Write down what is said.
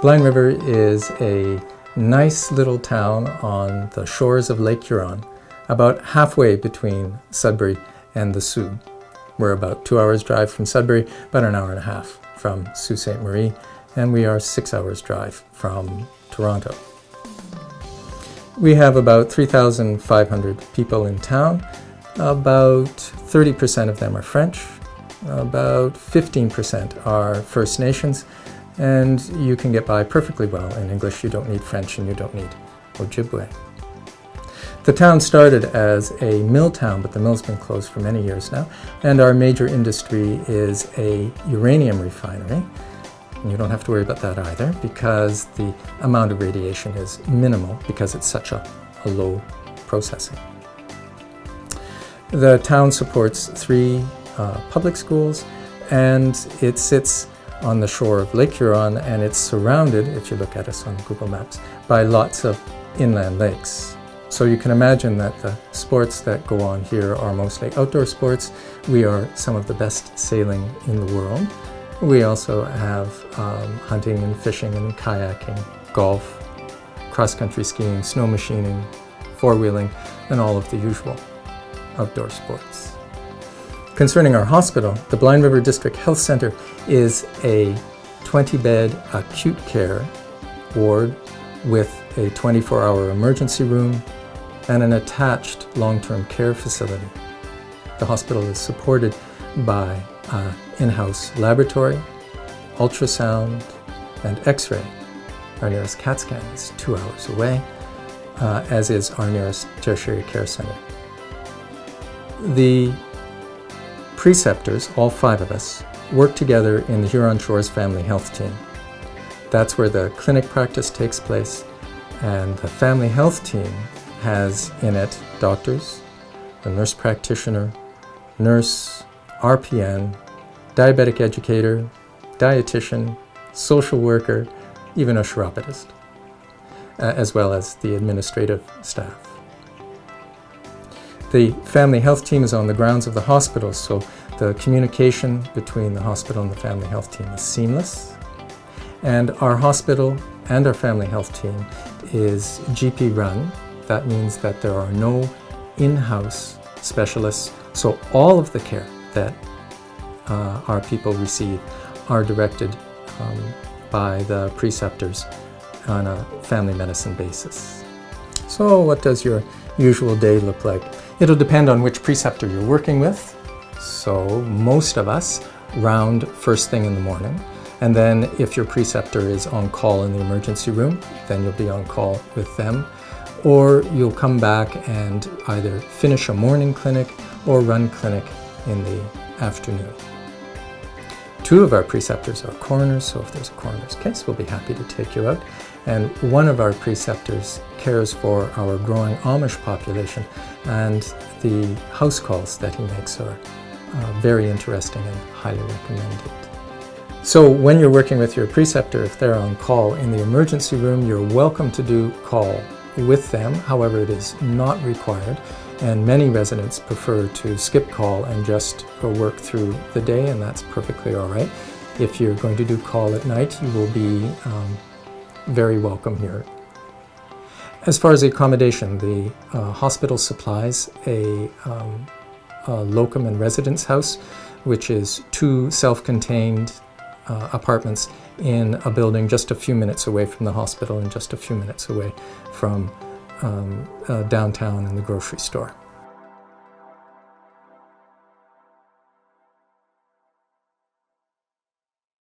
Blind River is a nice little town on the shores of Lake Huron, about halfway between Sudbury and the Sault. We're about 2 hours drive from Sudbury, about an hour and a half from Sault Ste. Marie, and we are 6 hours drive from Toronto. We have about 3,500 people in town. About 30% of them are French, about 15% are First Nations, and you can get by perfectly well in English. You don't need French and you don't need Ojibwe. The town started as a mill town, but the mill's been closed for many years now, and our major industry is a uranium refinery. And you don't have to worry about that either, because the amount of radiation is minimal because it's such a low processing. The town supports 3 public schools, and it sits on the shore of Lake Huron, and it's surrounded, if you look at us on Google Maps, by lots of inland lakes. So you can imagine that the sports that go on here are mostly outdoor sports. We are some of the best sailing in the world. We also have hunting and fishing and kayaking, golf, cross-country skiing, snow machining, four-wheeling, and all of the usual outdoor sports. Concerning our hospital, the Blind River District Health Centre is a 20-bed acute care ward with a 24-hour emergency room and an attached long-term care facility. The hospital is supported by an in-house laboratory, ultrasound, and X-ray. Our nearest CAT scan is 2 hours away, as is our nearest tertiary care center. The preceptors, all 5 of us, work together in the Huron Shores Family Health Team. That's where the clinic practice takes place, and the Family Health Team has in it doctors, a nurse practitioner, nurse, RPN, diabetic educator, dietitian, social worker, even a chiropodist, as well as the administrative staff. The Family Health Team is on the grounds of the hospital, so the communication between the hospital and the Family Health Team is seamless. And our hospital and our Family Health Team is GP run. That means that there are no in-house specialists, so all of the care that our people receive are directed by the preceptors on a family medicine basis. So what does your usual day look like? It'll depend on which preceptor you're working with. So most of us round first thing in the morning, and then if your preceptor is on call in the emergency room, then you'll be on call with them, or you'll come back and either finish a morning clinic or run clinic in the afternoon. 2 of our preceptors are coroners, so if there's a coroner's case, we'll be happy to take you out. And 1 of our preceptors cares for our growing Amish population, and the house calls that he makes are very interesting and highly recommended. So when you're working with your preceptor, if they're on call in the emergency room, you're welcome to do call with them. However, it is not required, and many residents prefer to skip call and just go work through the day, and that's perfectly all right. If you're going to do call at night, you will be very welcome here. As far as the accommodation, the hospital supplies a locum and residence house, which is 2 self-contained apartments in a building just a few minutes away from the hospital and just a few minutes away from downtown and the grocery store.